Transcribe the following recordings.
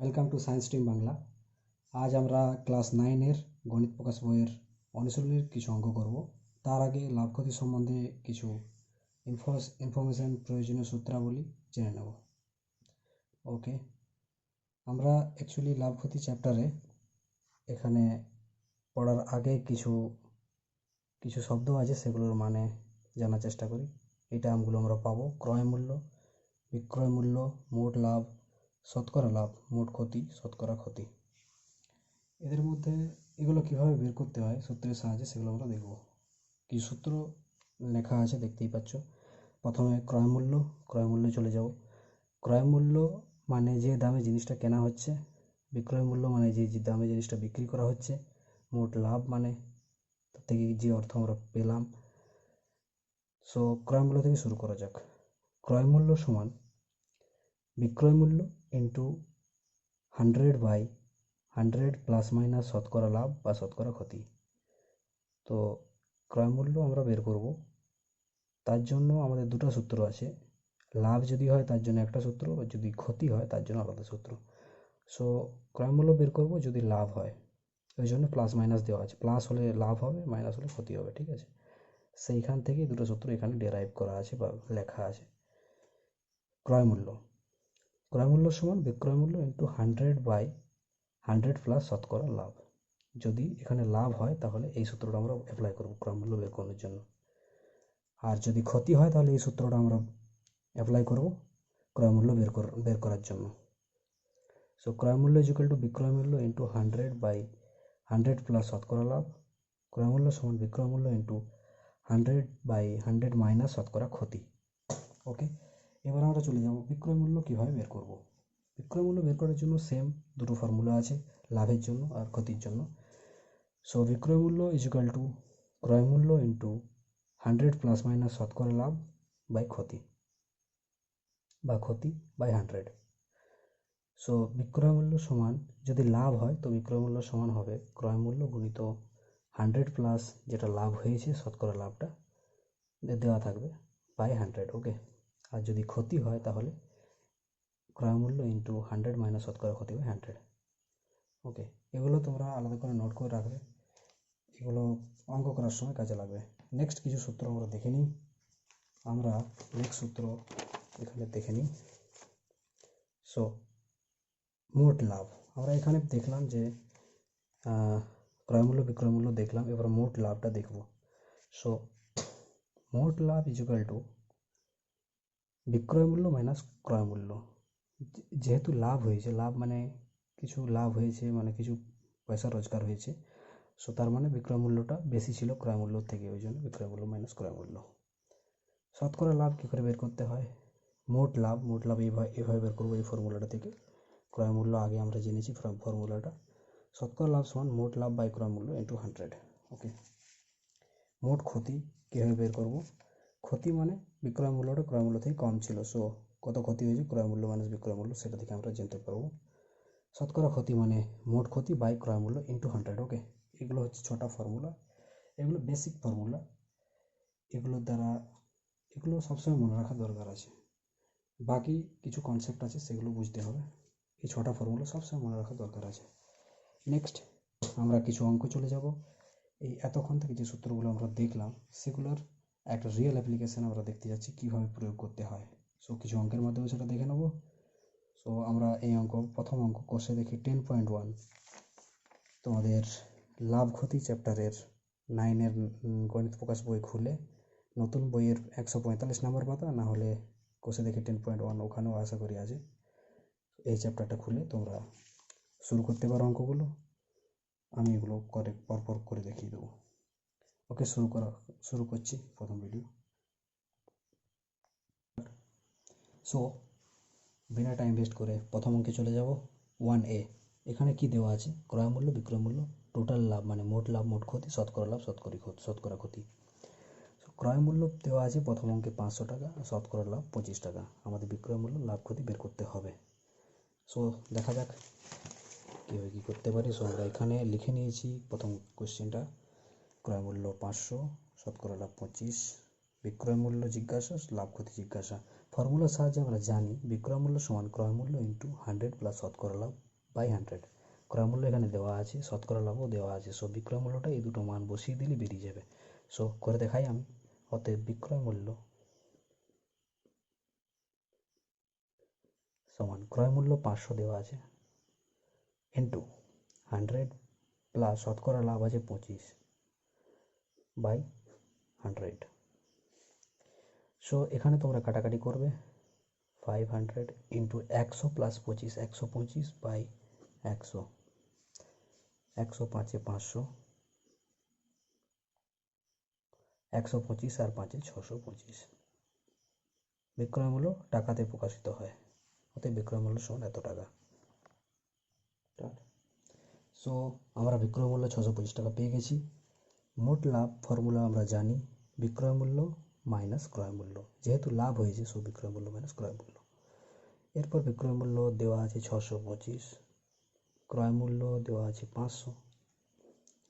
Welcome to science stream Bangla. আজ আমরা class 9-এর গণিত প্রকাশ বইয়ের অনুশীলনীর কিছু অঙ্ক করব। তার আগে লাভ ক্ষতি সম্বন্ধে কিছু ইনফরমেশন প্রয়োজনীয় সূত্রাবলী জেনে নেব। ওকে, আমরা অ্যাকচুয়ালি লাভ ক্ষতি চ্যাপ্টারে এখানে পড়ার আগে কিছু শব্দ আছে, সেগুলোর মানে জানার চেষ্টা করি। এই টার্মগুলো আমরা পাবো: ক্রয় মূল্য, বিক্রয় মূল্য, মোট লাভ, শতকরা লাভ, মোট ক্ষতি, শতকরা ক্ষতি। এদের মধ্যে এগুলো কীভাবে বের করতে হয় সূত্রের সাহায্যে সেগুলো আমরা দেখব। কিছু সূত্র লেখা আছে, দেখতেই পাচ্ছ। প্রথমে ক্রয় মূল্যে চলে যাব। ক্রয় মূল্য মানে যে দামে জিনিসটা কেনা হচ্ছে, বিক্রয় মূল্য মানে যে দামে জিনিসটা বিক্রি করা হচ্ছে, মোট লাভ মানে তার থেকে যে অর্থ আমরা পেলাম। সো ক্রয় মূল্য থেকে শুরু করা যাক। ক্রয় মূল্য সমান বিক্রয় মূল্য ইন্টু 100/100 প্লাস মাইনাস শতকরা লাভ বা শতকরা ক্ষতি। তো ক্রয় মূল্য আমরা বের করব, তার জন্য আমাদের দুটো সূত্র আছে। লাভ যদি হয় তার জন্য একটা সূত্র, আর যদি ক্ষতি হয় তার জন্য আলাদা সূত্র। সো ক্রয় মূল্য বের করব যদি লাভ হয়, ওই জন্য প্লাস মাইনাস দেওয়া আছে। প্লাস হলে লাভ হবে, মাইনাস হলে ক্ষতি হবে, ঠিক আছে? সেইখান থেকেই দুটো সূত্র এখানে ডেরাইভ করা আছে বা লেখা আছে। ক্রয় মূল্য সমান বিক্রয় মূল্য ইন্টু 100/100 প্লাস শতকরা লাভ। যদি এখানে লাভ হয় তাহলে এই সূত্রটা আমরা অ্যাপ্লাই করব ক্রয় মূল্য বের করার জন্য, আর যদি ক্ষতি হয় তাহলে এই সূত্রটা আমরা অ্যাপ্লাই করব ক্রয় মূল্য বের করার জন্য। সো ক্রয় মূল্য ইকুয়াল টু বিক্রয় মূল্য ইন্টু 100/100 প্লাস শতকরা লাভ। ক্রয় মূল্য সমান বিক্রয় মূল্য ইন্টু 100/100 মাইনাস শতকরা ক্ষতি। ওকে, এবার আমরা চলে যাব বিক্রয় মূল্য কীভাবে বের করব। বিক্রয় মূল্য বের করার জন্য সেম দুটো ফর্মুলা আছে, লাভের জন্য আর ক্ষতির জন্য। সো বিক্রয় মূল্য ইকুয়াল টু ক্রয় মূল্য ইন্টু 100 প্লাস মাইনাস শতকরা লাভ বাই ক্ষতি, বা ক্ষতি বাই 100। সো বিক্রয় মূল্য সমান, যদি লাভ হয় তো বিক্রয় মূল্য সমান হবে ক্রয় মূল্য গুণিত 100 প্লাস যেটা লাভ হয়েছে শতকরা লাভটা দেওয়া থাকবে বাই 100। ওকে, আর যদি ক্ষতি হয় তাহলে ক্রয় মূল্য ইন্টু 100 মাইনাস শতকরা ক্ষতি বাই 100। ওকে, এগুলো তোমরা আলাদা করে নোট করে রাখবে, এগুলো অঙ্ক করার সময় কাজে লাগবে। নেক্সট কিছু সূত্র আমরা দেখে নিই। আমরা নেক্সট সূত্র এখানে দেখে নিই। সো মোট লাভ আমরা এখানে দেখলাম যে ক্রয় মূল্য বিক্রয় মূল্য দেখলাম, এবার মোট লাভটা দেখব। সো মোট লাভ ইকুয়াল টু বিক্রয় মূল্য মাইনাস ক্রয় মূল্য। যেহেতু লাভ হয়েছে, লাভ মানে কিছু লাভ হয়েছে মানে কিছু পয়সা রোজগার হয়েছে, সো তার মানে বিক্রয় মূল্যটা বেশি ছিল ক্রয় মূল্য থেকে, ওই জন্য বিক্রয় মূল্য মাইনাস ক্রয় মূল্য। শতকরা লাভ কী করে বের করতে হয়? মোট লাভ এইভাবে বের করবো এই ফর্মুলাটা থেকে। ক্রয় মূল্য আগে আমরা জেনেছি ফর্মুলাটা। শতকরা লাভ সমান মোট লাভ বাই ক্রয় মূল্য ইন্টু 100। ওকে, মোট ক্ষতি কীভাবে বের করব? ক্ষতি মানে বিক্রয় মূল্যটা ক্রয় মূল্য থেকে কম ছিল, সো কত ক্ষতি হয়েছে ক্রয় মূল্য মাইনাস বিক্রয় মূল্য, সেটা থেকে আমরা জানতে পারবো। শতকরা ক্ষতি মানে মোট ক্ষতি বাই ক্রয় মূল্য ইন্টু 100। ওকে, এগুলো হচ্ছে 6টা ফর্মুলা, এগুলো বেসিক ফর্মুলা, এগুলো সবসময় মনে রাখা দরকার আছে। বাকি কিছু কনসেপ্ট আছে সেগুলো বুঝতে হবে, এই 6টা ফর্মুলা সবসময় মনে রাখা দরকার আছে। নেক্সট আমরা কিছু অঙ্ক চলে যাব। এই এতক্ষণ থেকে যে সূত্রগুলো আমরা দেখলাম সেগুলোর একটা রিয়েল অ্যাপ্লিকেশন আমরা দেখতে যাচ্ছি কীভাবে প্রয়োগ করতে হয়। সো কিছু অঙ্কের মাধ্যমে সেটা দেখে নেব। সো আমরা এই প্রথম অঙ্ক কোষে দেখি 10.1। তোমাদের লাভ ক্ষতি চ্যাপ্টারের 9-এর গণিত প্রকাশ বই খুলে নতুন বইয়ের 145 নম্বর পাতা, না হলে কোষে দেখি 10.1 ওখানেও আশা করি আছে। এই চ্যাপ্টারটা খুলে তোমরা শুরু করতে পারো অঙ্কগুলো, আমি এগুলো পরপর করে দেখিয়ে দেবো। ওকে, শুরু করছি প্রথম ভিডিও। সো বিনা টাইম ওয়েস্ট করে প্রথম অঙ্কে চলে যাব। 1A, এখানে কি দেওয়া আছে? ক্রয় মূল্য বিক্রয় মূল্য, টোটাল লাভ মানে মোট লাভ মোট ক্ষতি, শতকরা লাভ শতকরা ক্ষতি। ক্রয় মূল্য দেওয়া আছে প্রথম অঙ্কে 500 টাকা, শতকরা লাভ 25 টাকা। আমাদের বিক্রয় মূল্য লাভ ক্ষতি বের করতে হবে। সো দেখা যাক কীভাবে কী করতে পারি। সো আমরা এখানে লিখে নিয়েছি প্রথম কোশ্চেনটা, ক্রয় মূল্য 500, শতকরা লাভ 25, বিক্রয় মূল্য জিজ্ঞাসা, লাভ ক্ষতি জিজ্ঞাসা। ফর্মুলার সাহায্যে আমরা জানি বিক্রয় মূল্য সমান ক্রয় মূল্য ইন্টু 100 প্লাস শতকরা লাভ বাই 100। ক্রয় মূল্য এখানে দেওয়া আছে, শতকরা লাভও দেওয়া আছে। সো বিক্রয় মূল্যটা এই দুটো মান বসিয়ে দিলে বেরিয়ে যাবে। সো করে দেখাই আমি। অতএব বিক্রয় মূল্য সমান ক্রয় মূল্য 500 দেওয়া আছে ইন্টু 100 প্লাস শতকরা লাভ আছে 25 বাই 100। সো এখানে তোমরা কাটাকাটি করবে। 500 ইন্টু 100 প্লাস 25, 125 বাই 100, 100 5 500, 125 আর 5 625। বিক্রয় মূল্য টাকাতে প্রকাশিত হয়, অতএব বিক্রয় মূল্য সমান এত টাকা। সো আমরা বিক্রয় মূল্য 625 টাকা পেয়ে গেছি। মোট লাভ ফর্মুলা আমরা জানি, বিক্রয় মূল্য মাইনাস ক্রয় মূল্য। যেহেতু লাভ হয়েছে সো বিক্রয় মূল্য মাইনাস ক্রয় মূল্য। এরপর বিক্রয় মূল্য দেওয়া আছে 625, ক্রয় মূল্য দেওয়া আছে 500,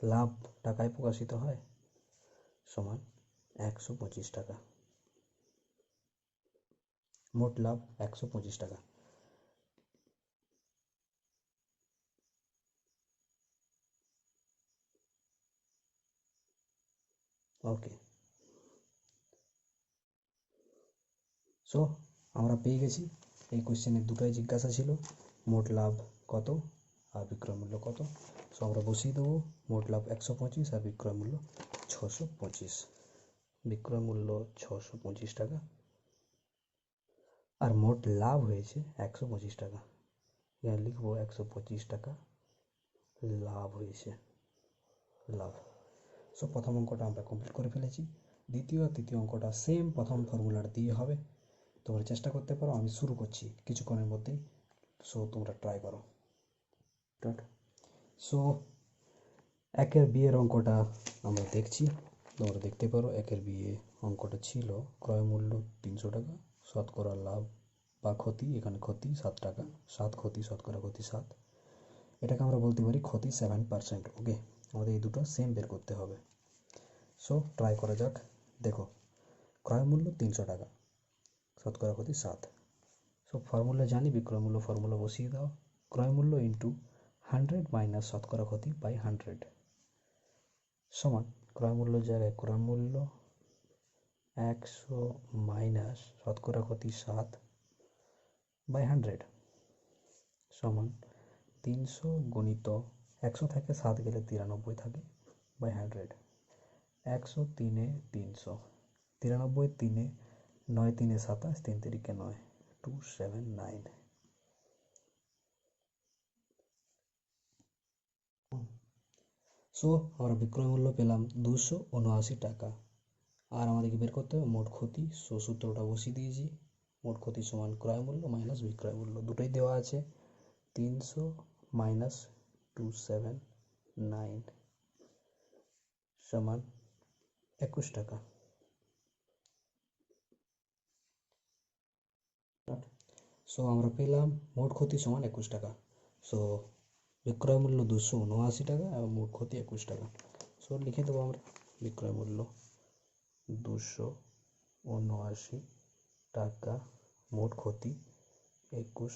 লাভ টাকায় প্রকাশিত হয় সমান 125 টাকা। মোট লাভ 125 টাকা। ওকে, সো আমরা পেয়ে গেছি। এই কোশ্চেনের দুটোই জিজ্ঞাসা ছিল, মোট লাভ কত আর বিক্রয় মূল্য কত। সো আমরা বসিয়ে দেবো মোট লাভ 125 আর বিক্রয় মূল্য 625। বিক্রয় মূল্য 625 টাকা আর মোট লাভ হয়েছে 125 টাকা। এখানে লিখবো 125 টাকা লাভ হয়েছে, লাভ। সো প্রথম অঙ্কটা আমরা কমপ্লিট করে ফেলেছি। দ্বিতীয় আর তৃতীয় অঙ্কটা সেম প্রথম ফর্মুলাটা দিয়ে হবে। তোমরা চেষ্টা করতে পারো, আমি শুরু করছি কিছুক্ষণের মধ্যেই। সো তোমরা ট্রাই করো। সো একের বিয়ের অঙ্কটা আমরা দেখছি, তোমরা দেখতে পারো। একের বিয়ে অঙ্কটা ছিল ক্রয় মূল্য 300 টাকা, শতকরা লাভ বা ক্ষতি, এখানে ক্ষতি 7 টাকা, 7 ক্ষতি, শতকরা ক্ষতি 7। এটাকে আমরা বলতে পারি ক্ষতি 7%। ওকে, আমাদের এই দুটো সেম বের করতে হবে। সো ট্রাই করা যাক। দেখো, ক্রয় মূল্য 300 টাকা, শতকরা ক্ষতি 7। সো ফর্মুলা জানি, বিক্রয় মূল্য ফর্মুলা বসিয়ে দাও। ক্রয় মূল্য ইন্টু 100 মাইনাস শতকরা ক্ষতি বাই 100 সমান ক্রয় মূল্য জায়গায় ক্রয় মূল্য 100 মাইনাস শতকরা ক্ষতি 7 বাই 100 সমান 300 গুণিত 100 থেকে 7 গেলে 93 থাকে বাই 100। 100 3 300, 93 3 9 3 27, 3 3 9, 279। সো আমরা বিক্রয় মূল্য পেলাম 279 টাকা। আর আমাদেরকে বের করতে হবে মোট ক্ষতি। সো সূত্রটা বসিয়ে দিয়েছি, মোট ক্ষতি সমান ক্রয় মূল্য মাইনাস বিক্রয় মূল্য, দুটোই দেওয়া আছে। 300 মাইনাস 279 সমান 21 টাকা। সো আমরা পেলাম মোট ক্ষতি সমান 21 টাকা। সো বিক্রয় মূল্য 279 টাকা এবং মোট ক্ষতি 21 টাকা। সো লিখে দেবো আমরা বিক্রয় মূল্য 279 টাকা, মোট ক্ষতি 21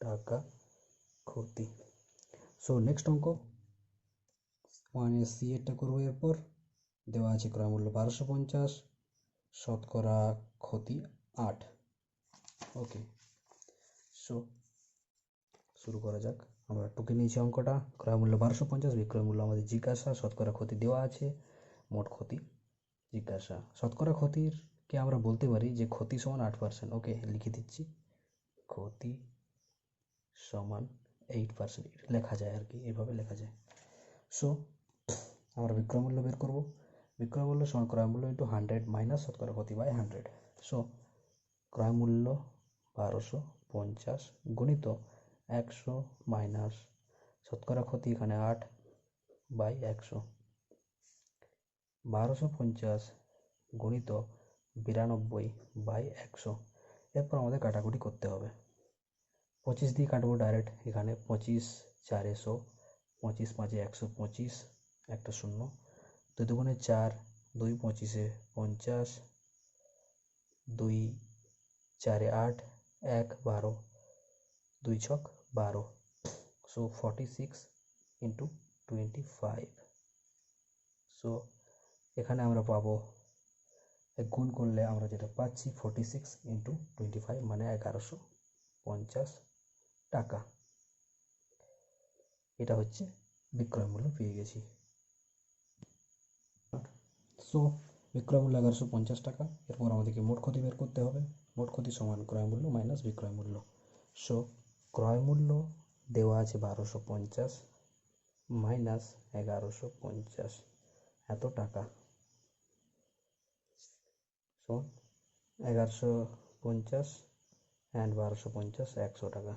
টাকা ক্ষতি। সো নেক্সট অঙ্ক মানে সি এরটা করবো। এরপর দেওয়া আছে ক্রয় মূল্য 1250, শতকরা ক্ষতি 8। ওকে, সো শুরু করা যাক। আমরা টুকে নিয়েছি অঙ্কটা। ক্রয় মূল্য 1250, বিক্রয় মূল্য আমাদের জিজ্ঞাসা, শতকরা ক্ষতি দেওয়া আছে, মোট ক্ষতি জিজ্ঞাসা। শতকরা ক্ষতির কে আমরা বলতে পারি যে ক্ষতি সমান 8%। ওকে, লিখে দিচ্ছি ক্ষতি সমান 8%, লেখা যায় আর কি, এভাবে লেখা যায়। সো আমরা বিক্রয় মূল্য বের করব। বিক্রয় মূল্য সমান ক্রয় মূল্য ইন্টু 100 মাইনাস শতকরা ক্ষতি বাই 100। সো ক্রয় মূল্য 1250 গুণিত 100 মাইনাস শতকরা ক্ষতি এখানে 8 বাই 100, 1250 গুণিত 92 বাই 100। এরপর আমাদের কাটাকুটি করতে হবে। 25 দিয়ে কাটবো ডাইরেক্ট, এখানে 25 4 100, 25 5 125, একটা শূন্য, 2 দুগুণে 4, 2 25 50, 2 4 8, 1 12, 2 ছক 12। So 46 into 25। সো এখানে আমরা পাবো, গুণ করলে আমরা যেটা পাচ্ছি 46 ইন্টু 25 মানে 1150 টাকা। এটা হচ্ছে বিক্রয় মূল্য পেয়ে গেছি। সো বিক্রয় মূল্য 1150 টাকা। এরপর আমাদেরকে মোট ক্ষতি বের করতে হবে। মোট ক্ষতি সমান ক্রয় মূল্য মাইনাস বিক্রয় মূল্য। সো ক্রয় মূল্য দেওয়া আছে 1250 মাইনাস 1150 এত টাকা, সো 1150 অ্যান্ড 1250 100 টাকা।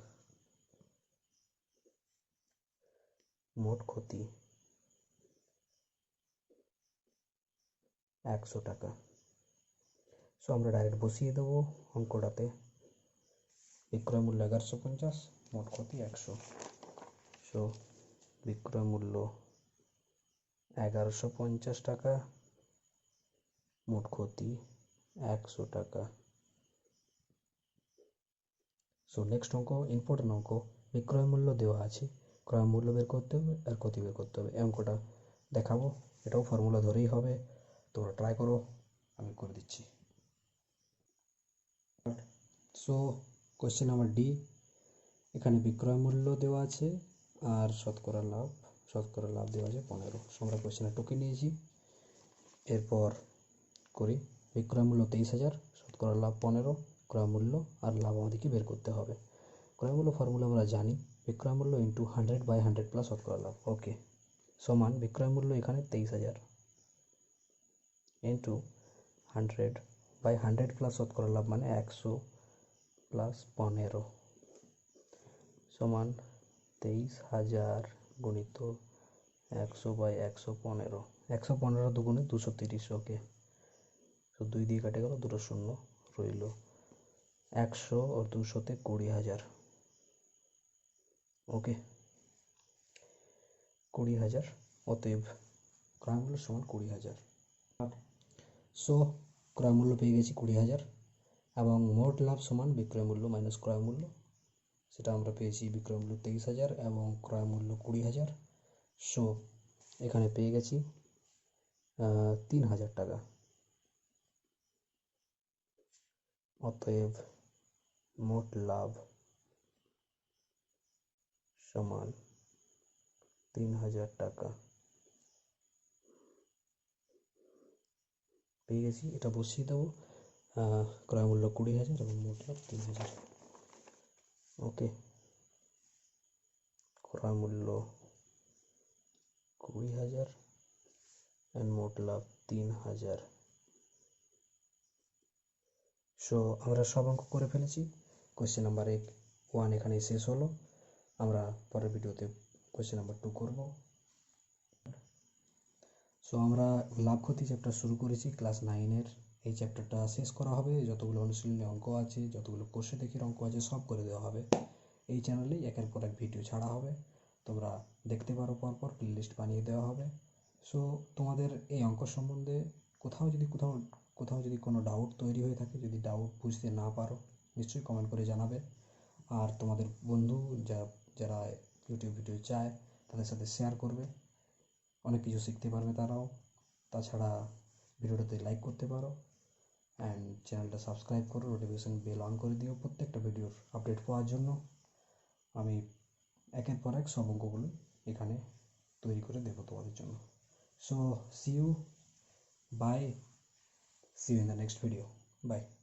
মোট ক্ষতি 100 টাকা। সো আমরা ডাইরেক্ট বসিয়ে দেবো অঙ্কটাতে। বিক্রয় মূল্য 1150, মোট ক্ষতি 100। সো বিক্রয় মূল্য 1150 টাকা, মোট ক্ষতি 100 টাকা। সো নেক্সট অঙ্ক, ইম্পর্টেন্ট অঙ্ক। বিক্রয় মূল্য দেওয়া আছে, ক্রয় মূল্য বের করতে হবে আর ক্ষতি বের করতে হবে। এই অঙ্কটা দেখাবো, এটাও ফর্মুলা ধরেই হবে, তোমরা ট্রাই করো, আমি করে দিচ্ছি। সো কোয়েশ্চেন নাম্বার ডি, এখানে বিক্রয় মূল্য দেওয়া আছে আর শতকরা লাভ দেওয়া আছে 15। সো আমরা কোয়েশ্চেনে টুকে নিয়েছি। এরপর করি, বিক্রয় মূল্য 23,000, শতকরা লাভ 15, ক্রয় মূল্য আর লাভ আমাদেরকে বের করতে হবে। ক্রয় মূল্য ফর্মুলা আমরা জানি, বিক্রয় মূল্য ইন্টু 100/100 প্লাস শতকরা লাভ, ওকে, সমান বিক্রয় মূল্য এখানে 23,000 ইন্টু 100/100 প্লাস শতকরা লাভ মানে 100 প্লাস 15 সমান 23,000 গুণিত 100/115, 115 দুগুণে 230, ওকে। তো 2 দিয়ে কাটে গেল, দুটো শূন্য রইল, 100 আর 200তে 20,000, ওকে, 20,000। অতএব ক্রয় মূল্য সমান 20,000। সো ক্রয় মূল্য পেয়ে গেছি 20,000 এবং মোট লাভ সমান বিক্রয় মূল্য মাইনাস ক্রয় মূল্য, সেটা আমরা পেয়েছি বিক্রয় মূল্য 23,000 এবং ক্রয় মূল্য 20,000। সো এখানে পেয়ে গেছি 3,000 টাকা। অতএব মোট লাভ সমান 3,000 টাকা পেয়ে গেছি। এটা বসিয়ে দেবো, ক্রয় মূল্য 20,000 এবং মোট লাভ 3,000, ওকে। ক্রয় মূল্য 20,000 অ্যান্ড মোট লাভ 3,000। সো আমরা সব অঙ্ক করে ফেলেছি। কোয়েশ্চেন নাম্বার 1 এখানে শেষ হলো। আমরা পরের ভিডিওতে কোয়েশ্চেন নাম্বার 2 করব। সো আমরা লাভ ক্ষতি চ্যাপ্টার শুরু করেছি ক্লাস 9-এর। এই চ্যাপ্টারটা শেষ করা হবে, যতগুলো অনুশীলনী অঙ্ক আছে, যতগুলো কোষে দেখির অঙ্ক আছে, সব করে দেওয়া হবে। এই চ্যানেলেই একের পর এক ভিডিও ছাড়া হবে, তোমরা দেখতে পারো, পরপর প্লে লিস্ট বানিয়ে দেওয়া হবে। সো তোমাদের এই অঙ্ক সম্বন্ধে কোথাও যদি কোনো ডাউট তৈরি হয়ে থাকে, যদি ডাউট বুঝতে না পারো, নিশ্চয়ই কমেন্ট করে জানাবে। আর তোমাদের বন্ধু যারা ইউটিউব ভিডিও চায় তাদের সাথে শেয়ার করবে, অনেক কিছু শিখতে পারবে তারাও। তাছাড়া ভিডিওটাতে লাইক করতে পারো অ্যান্ড চ্যানেলটা সাবস্ক্রাইব করো, নোটিফিকেশান বেল অন করে দিও প্রত্যেকটা ভিডিওর আপডেট পাওয়ার জন্য। আমি একের পর এক সব অঙ্কগুলো এখানে তৈরি করে দেবো তোমাদের জন্য। So see you in the next video. Bye.